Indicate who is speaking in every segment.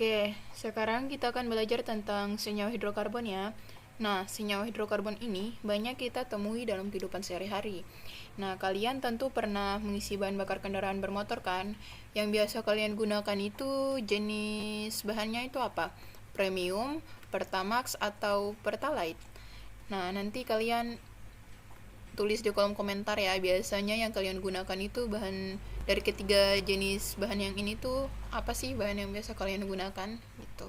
Speaker 1: Oke, sekarang kita akan belajar tentang senyawa hidrokarbon ya. Nah, senyawa hidrokarbon ini banyak kita temui dalam kehidupan sehari-hari. Nah, kalian tentu pernah mengisi bahan bakar kendaraan bermotor kan? Yang biasa kalian gunakan itu jenis bahannya itu apa? Premium, Pertamax, atau Pertalite? Nah, nanti kalian tulis di kolom komentar ya, biasanya yang kalian gunakan itu bahan dari ketiga jenis bahan yang ini tuh apa sih bahan yang biasa kalian gunakan gitu.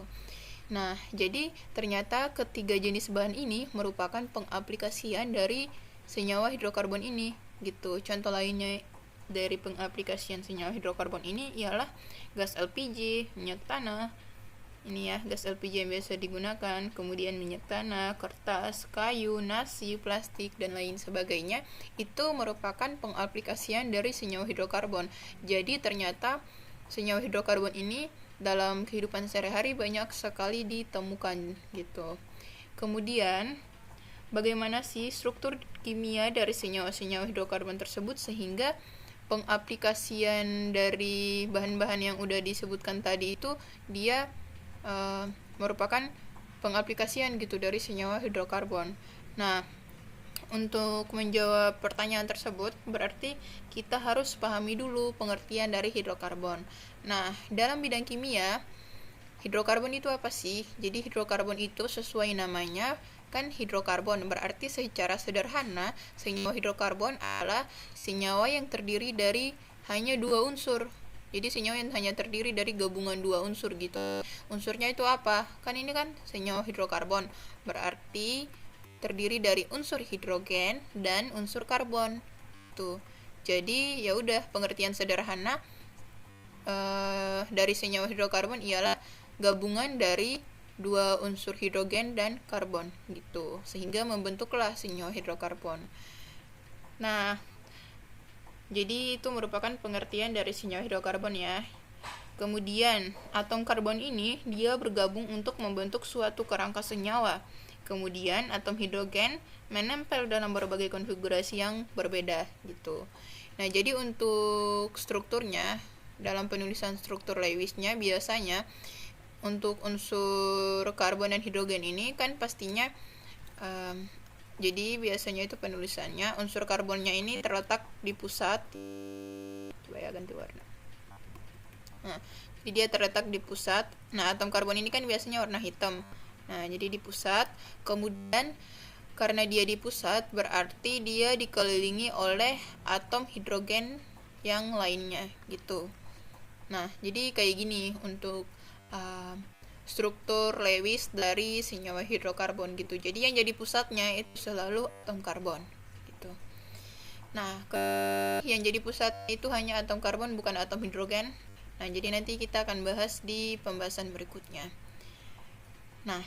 Speaker 1: Nah, jadi ternyata ketiga jenis bahan ini merupakan pengaplikasian dari senyawa hidrokarbon ini gitu. Contoh lainnya dari pengaplikasian senyawa hidrokarbon ini ialah gas LPG, minyak tanah, ini ya, gas LPG yang biasa digunakan, kemudian minyak tanah, kertas, kayu, nasi, plastik, dan lain sebagainya, itu merupakan pengaplikasian dari senyawa hidrokarbon. Jadi ternyata senyawa hidrokarbon ini dalam kehidupan sehari-hari banyak sekali ditemukan gitu. Kemudian bagaimana sih struktur kimia dari senyawa-senyawa hidrokarbon tersebut sehingga pengaplikasian dari bahan-bahan yang udah disebutkan tadi itu dia merupakan pengaplikasian gitu dari senyawa hidrokarbon. Nah, untuk menjawab pertanyaan tersebut, berarti kita harus pahami dulu pengertian dari hidrokarbon. Nah, dalam bidang kimia, hidrokarbon itu apa sih? Jadi hidrokarbon itu sesuai namanya kan hidrokarbon, berarti secara sederhana senyawa hidrokarbon adalah senyawa yang terdiri dari hanya dua unsur. Jadi senyawa yang hanya terdiri dari gabungan dua unsur gitu. Unsurnya itu apa? Kan ini kan senyawa hidrokarbon, berarti terdiri dari unsur hidrogen dan unsur karbon. Tuh. Jadi ya udah, pengertian sederhana dari senyawa hidrokarbon ialah gabungan dari dua unsur hidrogen dan karbon gitu. Sehingga membentuklah senyawa hidrokarbon. Nah, jadi itu merupakan pengertian dari senyawa hidrokarbon ya. Kemudian, atom karbon ini dia bergabung untuk membentuk suatu kerangka senyawa. Kemudian, atom hidrogen menempel dalam berbagai konfigurasi yang berbeda gitu. Nah, jadi untuk strukturnya, dalam penulisan struktur Lewisnya biasanya untuk unsur karbon dan hidrogen ini kan pastinya jadi biasanya itu penulisannya unsur karbonnya ini terletak di pusat. Coba ya ganti warna. Nah, jadi dia terletak di pusat. Nah, atom karbon ini kan biasanya warna hitam. Nah, jadi di pusat. Kemudian karena dia di pusat berarti dia dikelilingi oleh atom hidrogen yang lainnya gitu. Nah, jadi kayak gini untuk struktur Lewis dari senyawa hidrokarbon gitu. Jadi yang jadi pusatnya itu selalu atom karbon gitu. Nah, yang jadi pusat itu hanya atom karbon, bukan atom hidrogen. Nah, jadi nanti kita akan bahas di pembahasan berikutnya. Nah,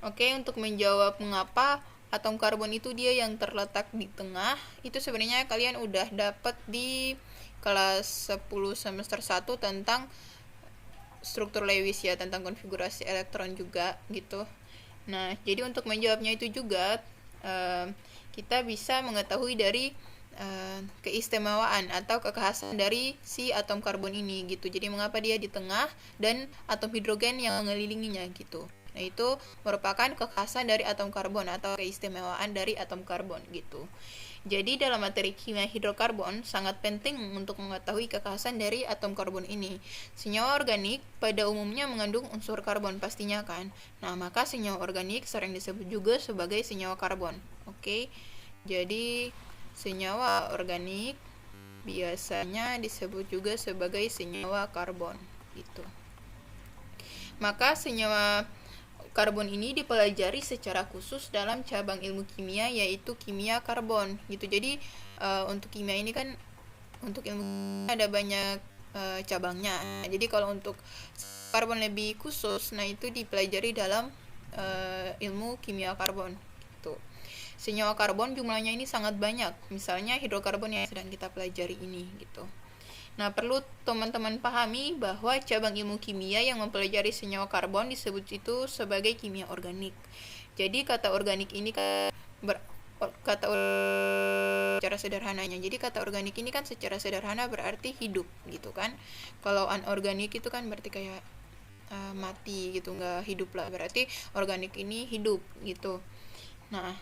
Speaker 1: oke, untuk menjawab mengapa atom karbon itu dia yang terletak di tengah, itu sebenarnya kalian udah dapat di kelas 10 semester 1 tentang struktur Lewis ya, tentang konfigurasi elektron juga gitu. Nah, jadi untuk menjawabnya itu juga kita bisa mengetahui dari keistimewaan atau kekhasan dari si atom karbon ini gitu. Jadi mengapa dia di tengah dan atom hidrogen yang mengelilinginya gitu. Nah, itu merupakan kekhasan dari atom karbon atau keistimewaan dari atom karbon gitu. Jadi dalam materi kimia hidrokarbon sangat penting untuk mengetahui kekhasan dari atom karbon ini. Senyawa organik pada umumnya mengandung unsur karbon pastinya kan. Nah, maka senyawa organik sering disebut juga sebagai senyawa karbon. Oke. Jadi senyawa organik biasanya disebut juga sebagai senyawa karbon gitu. Maka senyawa karbon ini dipelajari secara khusus dalam cabang ilmu kimia yaitu kimia karbon gitu. Jadi untuk kimia ini kan untuk ilmu ada banyak cabangnya. Jadi kalau untuk karbon lebih khusus, nah itu dipelajari dalam ilmu kimia karbon gitu. Senyawa karbon jumlahnya ini sangat banyak. Misalnya hidrokarbon yang sedang kita pelajari ini gitu. Nah, perlu teman-teman pahami bahwa cabang ilmu kimia yang mempelajari senyawa karbon disebut itu sebagai kimia organik. Jadi, kata organik ini kata secara sederhananya. Jadi kata organik ini kan secara sederhana berarti hidup gitu kan. Kalau anorganik itu kan berarti kayak mati gitu, nggak hidup lah. Berarti organik ini hidup gitu. Nah,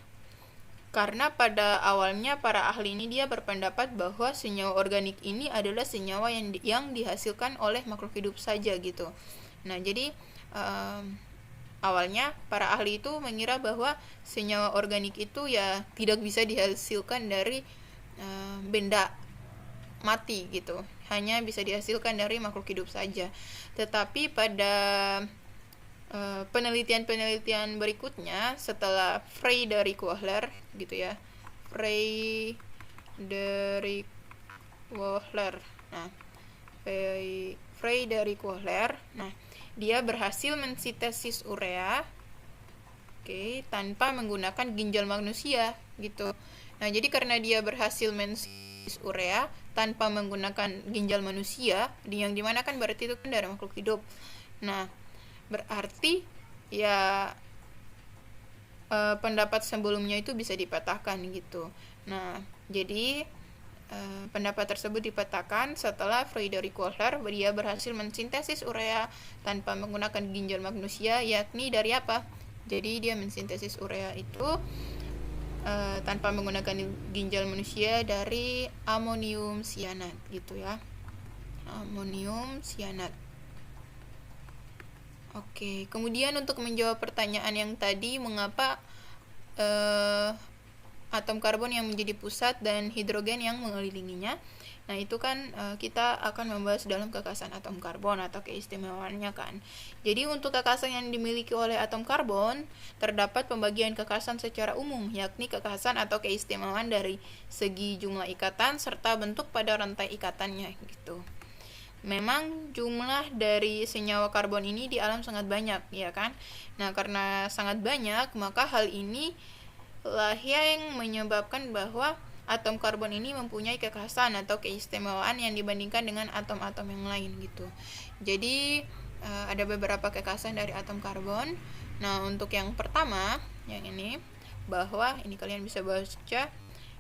Speaker 1: karena pada awalnya para ahli ini dia berpendapat bahwa senyawa organik ini adalah senyawa yang dihasilkan oleh makhluk hidup saja gitu. Nah, jadi awalnya para ahli itu mengira bahwa senyawa organik itu ya tidak bisa dihasilkan dari benda mati gitu, hanya bisa dihasilkan dari makhluk hidup saja. Tetapi pada penelitian-penelitian berikutnya setelah Frederick Wohler gitu ya, Frederick Wohler. Nah, Frederick Wohler, nah dia berhasil mensintesis urea, tanpa menggunakan ginjal manusia gitu. Nah, jadi karena dia berhasil mensintesis urea tanpa menggunakan ginjal manusia, yang dimana kan berarti itu kan dari makhluk hidup. Nah, berarti ya pendapat sebelumnya itu bisa dipatahkan gitu. Nah, jadi pendapat tersebut dipatahkan setelah Frederick Wohler dia berhasil mensintesis urea tanpa menggunakan ginjal manusia, yakni dari apa? Jadi dia mensintesis urea itu tanpa menggunakan ginjal manusia dari amonium cyanat gitu ya. Amonium cyanat. Oke, kemudian untuk menjawab pertanyaan yang tadi, mengapa atom karbon yang menjadi pusat dan hidrogen yang mengelilinginya. Nah, itu kan kita akan membahas dalam kekasan atom karbon atau keistimewaannya kan. Jadi untuk kekasan yang dimiliki oleh atom karbon, terdapat pembagian kekasan secara umum, yakni kekasan atau keistimewaan dari segi jumlah ikatan serta bentuk pada rantai ikatannya gitu. Memang jumlah dari senyawa karbon ini di alam sangat banyak, ya kan? Nah, karena sangat banyak, maka hal ini lah yang menyebabkan bahwa atom karbon ini mempunyai kekhasan atau keistimewaan yang dibandingkan dengan atom-atom yang lain gitu. Jadi ada beberapa kekhasan dari atom karbon. Nah, untuk yang pertama, yang ini, bahwa ini kalian bisa baca,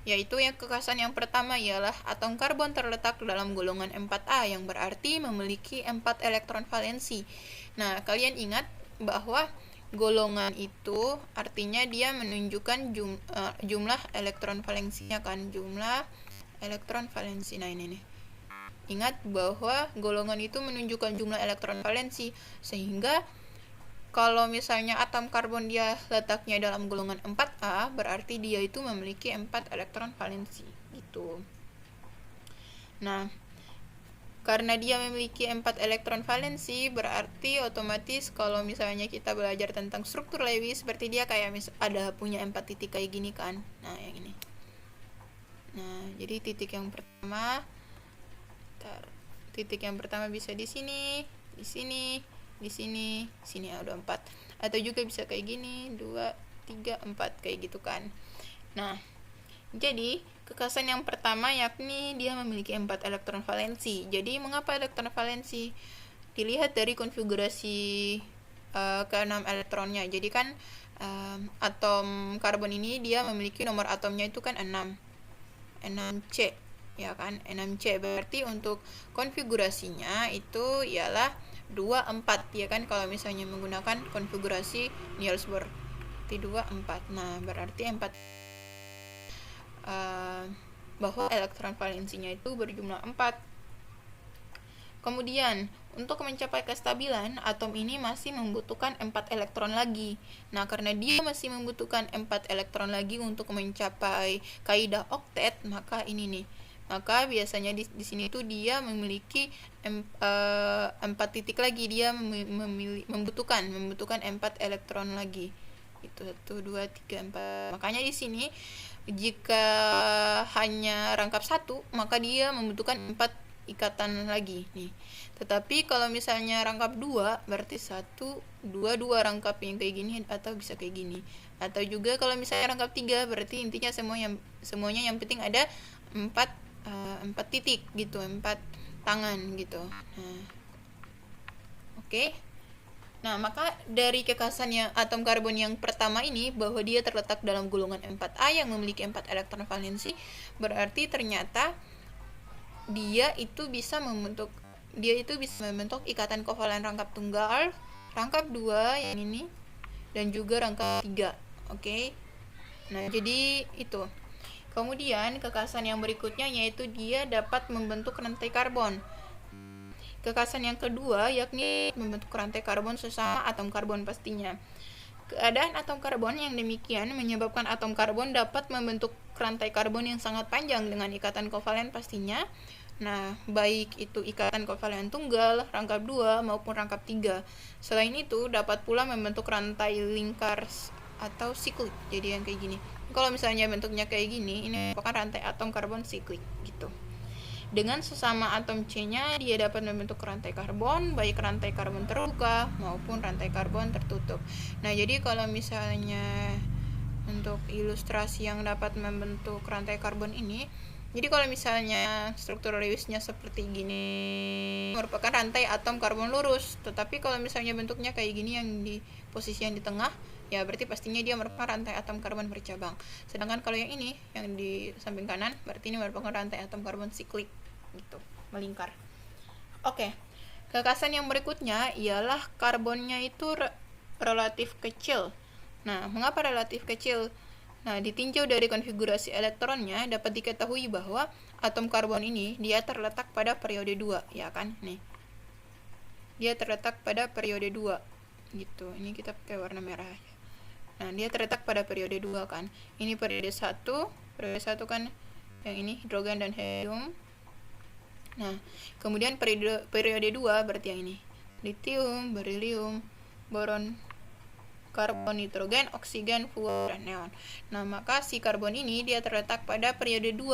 Speaker 1: yaitu yang kekhasan yang pertama ialah atom karbon terletak dalam golongan 4A yang berarti memiliki 4 elektron valensi. Nah, kalian ingat bahwa golongan itu artinya dia menunjukkan jumlah elektron valensinya kan, jumlah elektron valensi. Nah, ini nih. Ingat bahwa golongan itu menunjukkan jumlah elektron valensi, sehingga kalau misalnya atom karbon dia letaknya dalam golongan 4A, berarti dia itu memiliki 4 elektron valensi gitu. Nah, karena dia memiliki 4 elektron valensi, berarti otomatis kalau misalnya kita belajar tentang struktur Lewis, seperti dia kayak ada punya 4 titik kayak gini kan. Nah, yang ini. Nah, jadi titik yang pertama bisa di sini, di sini, di sini, sini ada 4. Atau juga bisa kayak gini, 2, 3, 4 kayak gitu kan. Nah, jadi kekhasan yang pertama yakni dia memiliki 4 elektron valensi. Jadi mengapa elektron valensi? Dilihat dari konfigurasi ke-6 elektronnya. Jadi kan atom karbon ini dia memiliki nomor atomnya itu kan 6. 6C ya kan, 6C. Berarti untuk konfigurasinya itu ialah 2, 4 ya kan, kalau misalnya menggunakan konfigurasi Niels Bohr. 2, 4. Nah, berarti 4 bahwa elektron valensinya itu berjumlah 4. Kemudian, untuk mencapai kestabilan, atom ini masih membutuhkan 4 elektron lagi. Nah, karena dia masih membutuhkan 4 elektron lagi untuk mencapai kaidah oktet, maka ini nih. Maka biasanya di sini tuh dia memiliki 4 titik lagi, dia membutuhkan 4 elektron lagi. Itu 1, 2, 3, 4. Makanya di sini jika hanya rangkap 1, maka dia membutuhkan 4 ikatan lagi nih. Tetapi kalau misalnya rangkap 2, berarti 1, 2, 2 rangkap yang kayak gini atau bisa kayak gini. Atau juga kalau misalnya rangkap 3, berarti intinya semuanya yang penting ada 4 titik gitu, 4 tangan gitu. Nah, oke. Nah, maka dari kekhasannya atom karbon yang pertama ini, bahwa dia terletak dalam golongan 4A yang memiliki 4 elektron valensi, berarti ternyata dia itu bisa membentuk ikatan kovalen rangkap tunggal, rangkap 2 yang ini, dan juga rangkap 3. Oke. Nah, jadi itu. Kemudian kekhasan yang berikutnya yaitu dia dapat membentuk rantai karbon. Kekhasan yang kedua yakni membentuk rantai karbon sesama atom karbon pastinya. Keadaan atom karbon yang demikian menyebabkan atom karbon dapat membentuk rantai karbon yang sangat panjang dengan ikatan kovalen pastinya. Nah, baik itu ikatan kovalen tunggal, rangkap 2 maupun rangkap 3. Selain itu, dapat pula membentuk rantai lingkar atau siklik. Jadi yang kayak gini. Kalau misalnya bentuknya kayak gini, ini merupakan rantai atom karbon siklik gitu. Dengan sesama atom C-nya, dia dapat membentuk rantai karbon, baik rantai karbon terbuka maupun rantai karbon tertutup. Nah, jadi kalau misalnya untuk ilustrasi yang dapat membentuk rantai karbon ini, jadi kalau misalnya struktur Lewisnya seperti gini, merupakan rantai atom karbon lurus. Tetapi kalau misalnya bentuknya kayak gini yang di posisi yang di tengah, ya berarti pastinya dia merupakan rantai atom karbon bercabang. Sedangkan kalau yang ini, yang di samping kanan, berarti ini merupakan rantai atom karbon siklik gitu, melingkar. Oke. Kekhasan yang berikutnya ialah karbonnya itu relatif kecil. Nah, mengapa relatif kecil? Nah, ditinjau dari konfigurasi elektronnya dapat diketahui bahwa atom karbon ini dia terletak pada periode 2, ya kan? Nih. Dia terletak pada periode 2 gitu. Ini kita pakai warna merah aja. Nah, dia terletak pada periode 2 kan. Ini periode 1. Periode 1 kan yang ini hidrogen dan helium. Nah, kemudian periode 2 berarti yang ini. Litium, berilium, boron, karbon, nitrogen, oksigen, fluor, dan neon. Nah, maka si karbon ini dia terletak pada periode 2.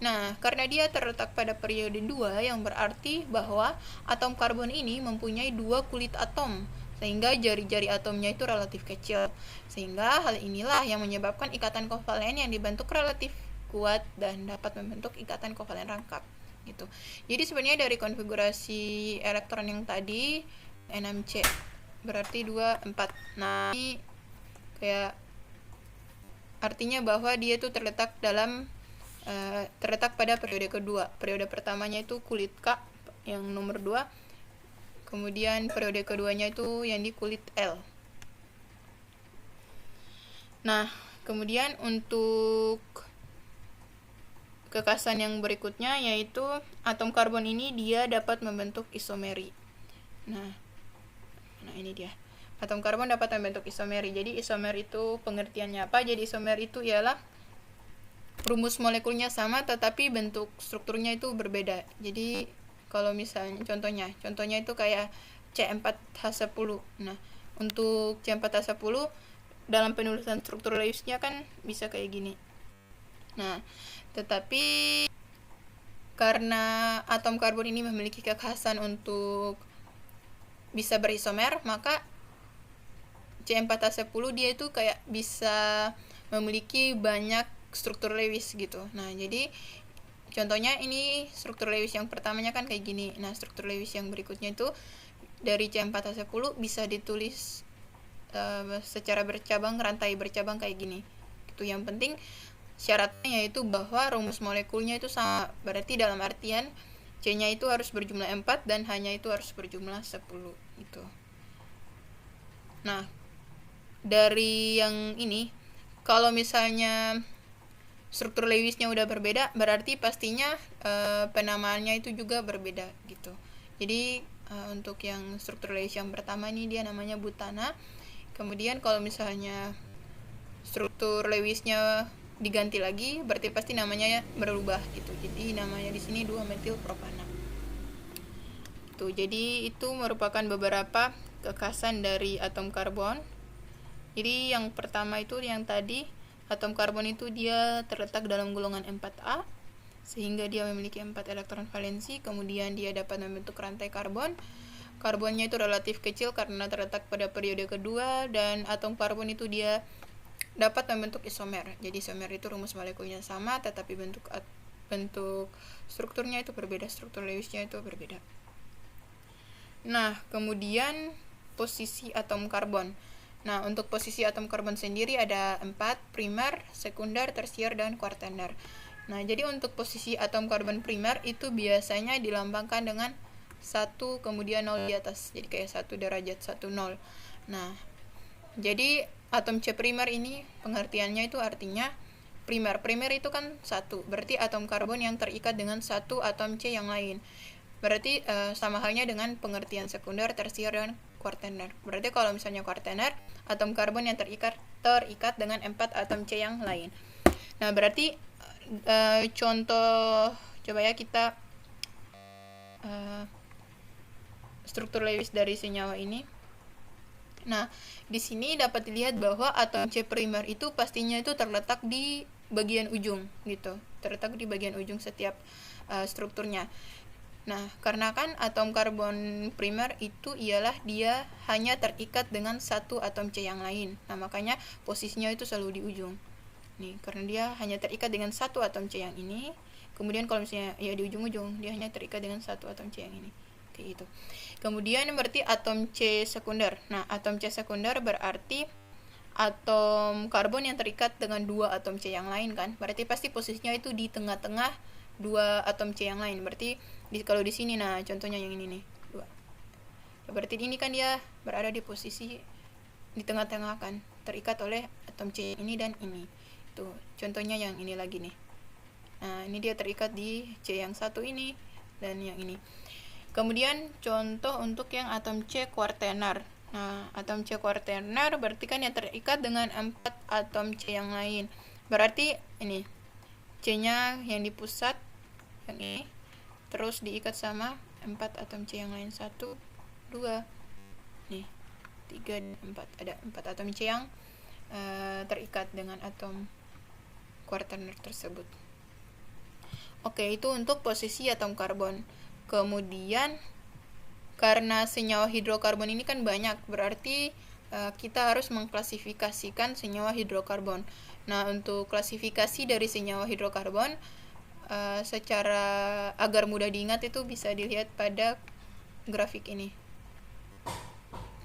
Speaker 1: Nah, karena dia terletak pada periode 2, yang berarti bahwa atom karbon ini mempunyai 2 kulit atom, sehingga jari-jari atomnya itu relatif kecil. Sehingga hal inilah yang menyebabkan ikatan kovalen yang dibentuk relatif kuat dan dapat membentuk ikatan kovalen rangkap gitu. Jadi sebenarnya dari konfigurasi elektron yang tadi 6C berarti 2 4. Nah, ini kayak artinya bahwa dia tuh terletak pada periode kedua. Periode pertamanya itu kulit K yang nomor 2. Kemudian periode keduanya itu yang di kulit L. Nah, kemudian untuk kekhasan yang berikutnya yaitu atom karbon ini dia dapat membentuk isomeri. Nah ini dia. Atom karbon dapat membentuk isomeri. Jadi isomer itu pengertiannya apa? Jadi isomer itu ialah rumus molekulnya sama tetapi bentuk strukturnya itu berbeda. Jadi kalau misalnya contohnya itu kayak C4H10. Nah, untuk C4H10 dalam penulisan struktur Lewisnya kan bisa kayak gini. Nah, tetapi karena atom karbon ini memiliki kekhasan untuk bisa berisomer, maka C4H10 dia itu kayak bisa memiliki banyak struktur Lewis gitu. Nah, jadi contohnya ini struktur Lewis yang pertamanya kan kayak gini. Nah, struktur Lewis yang berikutnya itu dari C4H10 bisa ditulis secara bercabang, rantai bercabang kayak gini. Itu yang penting syaratnya yaitu bahwa rumus molekulnya itu sama. Berarti dalam artian C-nya itu harus berjumlah 4 dan H-nya itu harus berjumlah 10 gitu. Nah, dari yang ini kalau misalnya struktur Lewisnya udah berbeda, berarti pastinya penamaannya itu juga berbeda gitu. Jadi untuk yang struktur Lewis yang pertama ini dia namanya butana. Kemudian kalau misalnya struktur Lewisnya diganti lagi, berarti pasti namanya berubah gitu. Jadi namanya di sini 2-metil propana. Tuh, jadi itu merupakan beberapa kekhasan dari atom karbon. Jadi yang pertama itu yang tadi, atom karbon itu dia terletak dalam golongan 4A sehingga dia memiliki 4 elektron valensi, kemudian dia dapat membentuk rantai karbon. Karbonnya itu relatif kecil karena terletak pada periode kedua, dan atom karbon itu dia dapat membentuk isomer. Jadi isomer itu rumus molekulnya sama tetapi bentuk strukturnya itu berbeda, struktur Lewisnya itu berbeda. Nah, kemudian posisi atom karbon. Nah, untuk posisi atom karbon sendiri ada 4, primer, sekunder, tersier, dan kuaterner. Nah, jadi untuk posisi atom karbon primer itu biasanya dilambangkan dengan 1 kemudian 0 di atas. Jadi kayak 1 derajat, 1 0. Nah, jadi atom C primer ini pengertiannya itu artinya primer. Primer itu kan 1, berarti atom karbon yang terikat dengan 1 atom C yang lain. Berarti sama halnya dengan pengertian sekunder, tersier, dan kuaterner. Berarti kalau misalnya kuaterner, atom karbon yang terikat dengan 4 atom C yang lain. Nah, berarti contoh, coba ya kita struktur Lewis dari senyawa ini. Nah, di sini dapat dilihat bahwa atom C primer itu pastinya itu terletak di bagian ujung gitu. Terletak di bagian ujung setiap strukturnya. Nah, karena kan atom karbon primer itu ialah dia hanya terikat dengan 1 atom C yang lain. Nah, makanya posisinya itu selalu di ujung. Nih, karena dia hanya terikat dengan 1 atom C yang ini. Kemudian kalau misalnya ya di ujung-ujung, dia hanya terikat dengan 1 atom C yang ini. Kayak gitu. Kemudian berarti atom C sekunder. Nah, atom C sekunder berarti atom karbon yang terikat dengan 2 atom C yang lain kan. Berarti pasti posisinya itu di tengah-tengah 2 atom C yang lain. Berarti kalau di sini, nah contohnya yang ini nih, 2. Berarti ini kan dia berada di posisi di tengah-tengah kan, terikat oleh atom C ini dan ini. Tuh, contohnya yang ini lagi nih. Nah, ini dia terikat di C yang satu ini dan yang ini. Kemudian contoh untuk yang atom C kuaterner. Nah, atom C kuaterner berarti kan yang terikat dengan 4 atom C yang lain. Berarti ini C-nya yang di pusat yang ini terus diikat sama 4 atom C yang lain, 1, 2, nih 3, 4. Ada 4 atom C yang terikat dengan atom kuaterner tersebut. Oke, itu untuk posisi atom karbon. Kemudian karena senyawa hidrokarbon ini kan banyak, berarti kita harus mengklasifikasikan senyawa hidrokarbon. Nah, untuk klasifikasi dari senyawa hidrokarbon secara agar mudah diingat itu bisa dilihat pada grafik ini.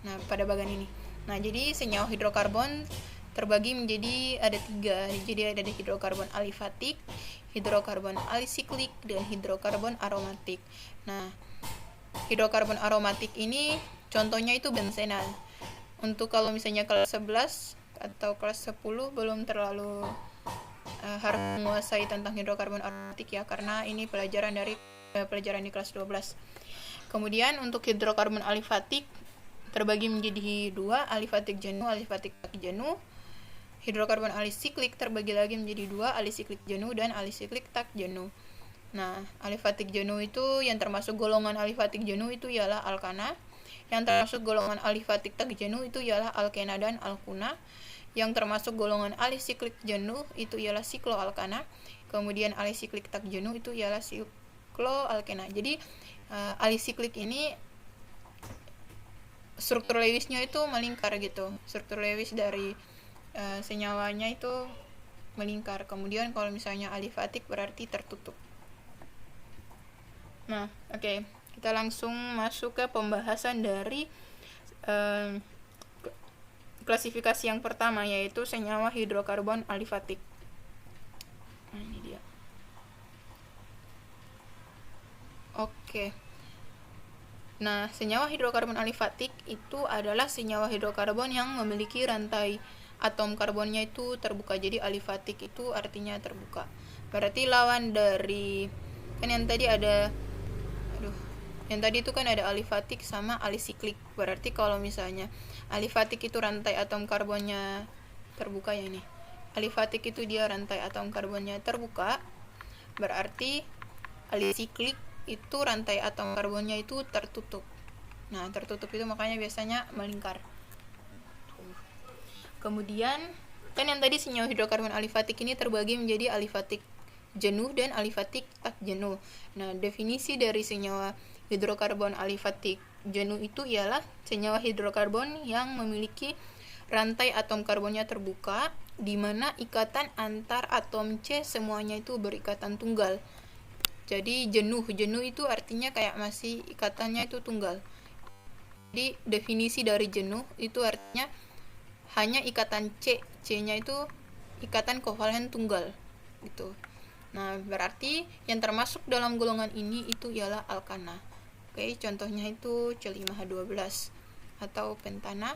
Speaker 1: Nah, pada bagian ini. Nah, jadi senyawa hidrokarbon terbagi menjadi ada 3. Jadi ada hidrokarbon alifatik, hidrokarbon alisiklik, dan hidrokarbon aromatik. Nah, hidrokarbon aromatik ini contohnya itu bensenal. Untuk kalau misalnya kelas 11 atau kelas 10 belum terlalu harus menguasai tentang hidrokarbon aromatik ya, karena ini pelajaran di kelas 12. Kemudian untuk hidrokarbon alifatik terbagi menjadi 2, alifatik jenuh, alifatik tak jenuh. Hidrokarbon alisiklik terbagi lagi menjadi 2, alisiklik jenuh dan alisiklik tak jenuh. Nah, alifatik jenuh itu yang termasuk golongan alifatik jenuh itu ialah alkana. Yang termasuk golongan alifatik tak jenuh itu ialah alkena dan alkuna. Yang termasuk golongan alisiklik jenuh itu ialah sikloalkana. Kemudian alisiklik tak jenuh itu ialah sikloalkena. Jadi alisiklik ini struktur Lewisnya itu melingkar gitu. Struktur Lewis dari senyawanya itu melingkar. Kemudian kalau misalnya alifatik berarti tertutup. Nah, oke. Kita langsung masuk ke pembahasan dari klasifikasi yang pertama, yaitu senyawa hidrokarbon alifatik. Nah, ini dia. Oke. Nah, senyawa hidrokarbon alifatik itu adalah senyawa hidrokarbon yang memiliki rantai atom karbonnya itu terbuka. Jadi alifatik itu artinya terbuka. Berarti lawan dari kan yang tadi ada yang tadi itu kan ada alifatik sama alisiklik. Berarti kalau misalnya alifatik itu rantai atom karbonnya terbuka ya ini. Alifatik itu dia rantai atom karbonnya terbuka. Berarti alisiklik itu rantai atom karbonnya itu tertutup. Nah, tertutup itu makanya biasanya melingkar. Kemudian kan yang tadi senyawa hidrokarbon alifatik ini terbagi menjadi alifatik jenuh dan alifatik tak jenuh. Nah, definisi dari senyawa hidrokarbon alifatik jenuh itu ialah senyawa hidrokarbon yang memiliki rantai atom karbonnya terbuka, di mana ikatan antar atom C semuanya itu berikatan tunggal. Jadi jenuh itu artinya kayak masih ikatannya itu tunggal. Jadi definisi dari jenuh itu artinya hanya ikatan C-nya itu ikatan kovalen tunggal gitu. Nah, berarti yang termasuk dalam golongan ini itu ialah alkana. Oke, contohnya itu C5H12 atau pentana.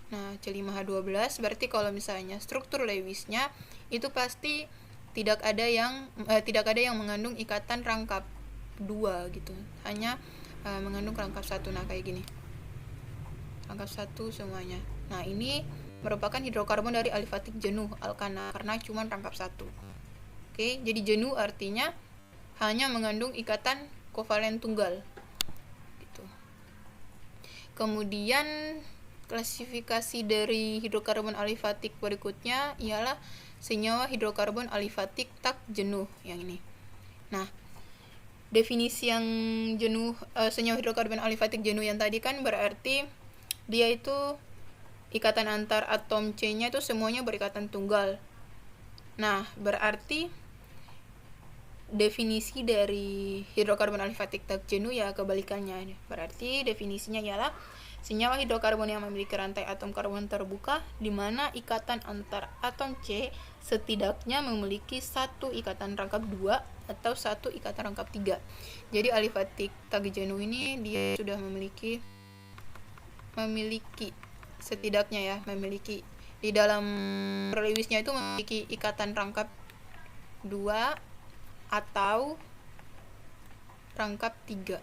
Speaker 1: Nah, C5H12 berarti kalau misalnya struktur Lewisnya itu pasti tidak ada yang mengandung ikatan rangkap 2 gitu. Hanya mengandung rangkap 1. Nah, kayak gini. Rangkap 1 semuanya. Nah, ini merupakan hidrokarbon dari alifatik jenuh alkana karena cuma rangkap 1. Oke, jadi jenuh artinya hanya mengandung ikatan kovalen tunggal. Gitu. Kemudian klasifikasi dari hidrokarbon alifatik berikutnya ialah senyawa hidrokarbon alifatik tak jenuh yang ini. Nah, definisi yang senyawa hidrokarbon alifatik jenuh yang tadi kan berarti dia itu ikatan antar atom C-nya itu semuanya berikatan tunggal. Nah, berarti definisi dari hidrokarbon alifatik tak jenuh ya kebalikannya. Berarti definisinya ialah senyawa hidrokarbon yang memiliki rantai atom karbon terbuka di mana ikatan antar atom C setidaknya memiliki satu ikatan rangkap 2 atau satu ikatan rangkap 3. Jadi alifatik tak jenuh ini dia sudah memiliki setidaknya ya memiliki di dalam Lewisnya itu memiliki ikatan rangkap 2 atau rangkap 3.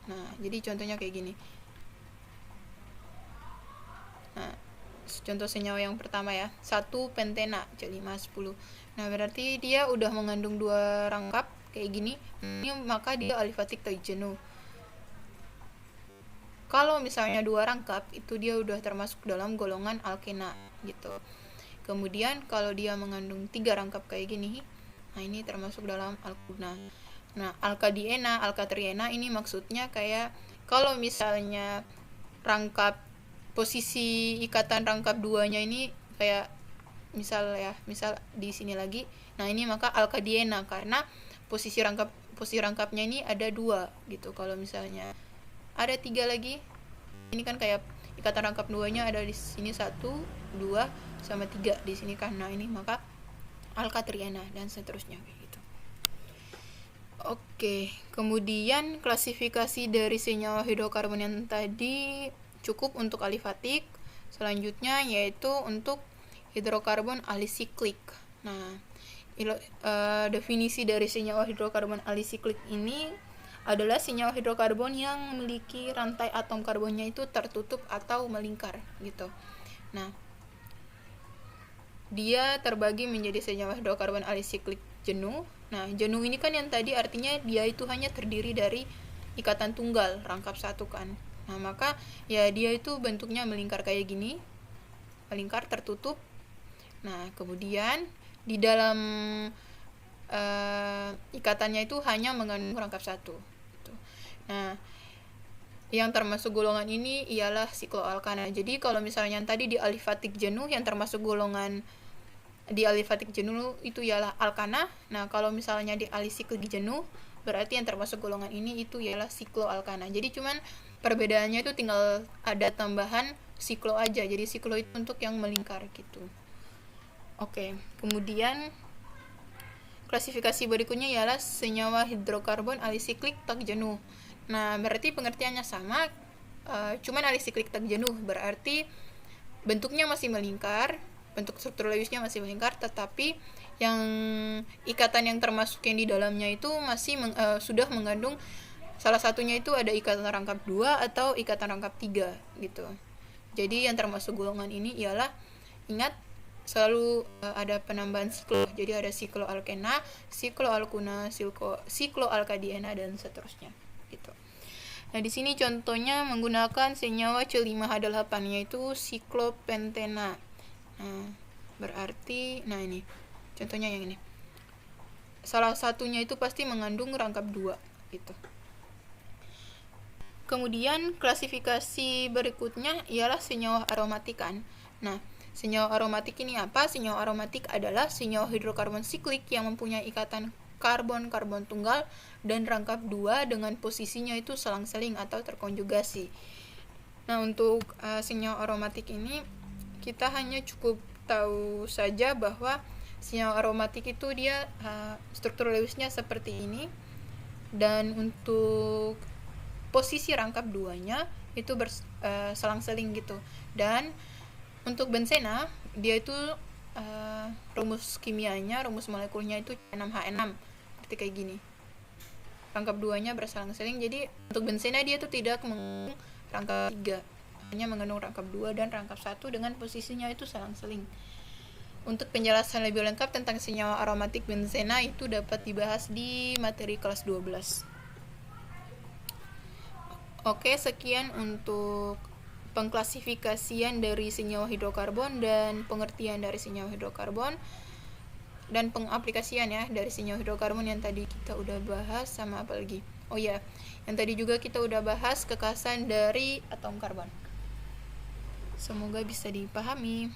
Speaker 1: Nah, jadi contohnya kayak gini. Nah, contoh senyawa yang pertama ya, 1 pentena C5H10. Nah, berarti dia udah mengandung 2 rangkap kayak gini. Ini maka dia alifatik tak jenuh. Kalau misalnya 2 rangkap itu dia udah termasuk dalam golongan alkena gitu. Kemudian kalau dia mengandung 3 rangkap kayak gini, nah ini termasuk dalam alkuna. Nah, alkadiena, alkatriena ini maksudnya kayak kalau misalnya rangkap posisi ikatan rangkap 2-nya ini kayak misal di sini lagi. Nah, ini maka alkadiena karena posisi rangkapnya ini ada 2 gitu. Kalau misalnya ada 3 lagi, ini kan kayak ikatan rangkap 2-nya ada di sini 1, 2 sama 3 di sini kan. Nah, ini maka alkatriena dan seterusnya kayak gitu. Oke, kemudian klasifikasi dari senyawa hidrokarbon yang tadi cukup untuk alifatik. Selanjutnya yaitu untuk hidrokarbon alisiklik. Nah, definisi dari senyawa hidrokarbon alisiklik ini adalah senyawa hidrokarbon yang memiliki rantai atom karbonnya itu tertutup atau melingkar gitu. Nah, dia terbagi menjadi senyawa hidrokarbon alisiklik jenuh. Nah, jenuh ini kan yang tadi artinya dia itu hanya terdiri dari ikatan tunggal rangkap 1 kan. Nah, maka ya dia itu bentuknya melingkar kayak gini. Melingkar tertutup. Nah, kemudian di dalam ikatannya itu hanya mengandung rangkap 1 gitu. Nah, yang termasuk golongan ini ialah sikloalkana. Jadi kalau misalnya tadi di alifatik jenuh yang termasuk golongan di alifatik jenuh itu ialah alkana. Nah, kalau misalnya di alisiklik jenuh berarti yang termasuk golongan ini itu ialah sikloalkana. Jadi cuman perbedaannya itu tinggal ada tambahan siklo aja. Jadi siklo itu untuk yang melingkar gitu. Oke, kemudian klasifikasi berikutnya ialah senyawa hidrokarbon alisiklik tak jenuh. Nah, berarti pengertiannya sama, cuman alisiklik tak jenuh berarti bentuknya masih melingkar, bentuk struktur Lewisnya masih melingkar, tetapi yang ikatan yang termasuk yang di dalamnya itu masih sudah mengandung salah satunya itu ada ikatan rangkap 2 atau ikatan rangkap 3 gitu. Jadi yang termasuk golongan ini ialah, ingat selalu ada penambahan siklo. Jadi ada sikloalkena, sikloalkuna, sikloalkadiena dan seterusnya gitu. Nah, di sini contohnya menggunakan senyawa C5H8 yaitu siklopentena. Nah, berarti ini contohnya yang ini. Salah satunya itu pasti mengandung rangkap 2 gitu. Kemudian klasifikasi berikutnya ialah senyawa aromatikan. Nah, senyawa aromatik ini apa? Senyawa aromatik adalah senyawa hidrokarbon siklik yang mempunyai ikatan karbon-karbon tunggal dan rangkap 2 dengan posisinya itu selang-seling atau terkonjugasi. Nah, untuk senyawa aromatik ini kita hanya cukup tahu saja bahwa senyawa aromatik itu dia struktur Lewisnya seperti ini, dan untuk posisi rangkap duanya itu selang-seling gitu. Dan untuk bensena dia itu rumus kimianya, rumus molekulnya itu 6H6 seperti kayak gini. Rangkap duanya berselang-seling. Jadi untuk bensena dia tuh tidak mengandung rangkap 3, hanya mengandung rangkap 2 dan rangkap 1 dengan posisinya itu selang-seling. Untuk penjelasan lebih lengkap tentang senyawa aromatik bensena itu dapat dibahas di materi kelas 12. Oke, sekian untuk pengklasifikasian dari senyawa hidrokarbon dan pengertian dari senyawa hidrokarbon dan pengaplikasian ya dari senyawa hidrokarbon yang tadi kita udah bahas. Sama apa lagi? Oh ya, yang tadi juga kita udah bahas kekhasan dari atom karbon. Semoga bisa dipahami.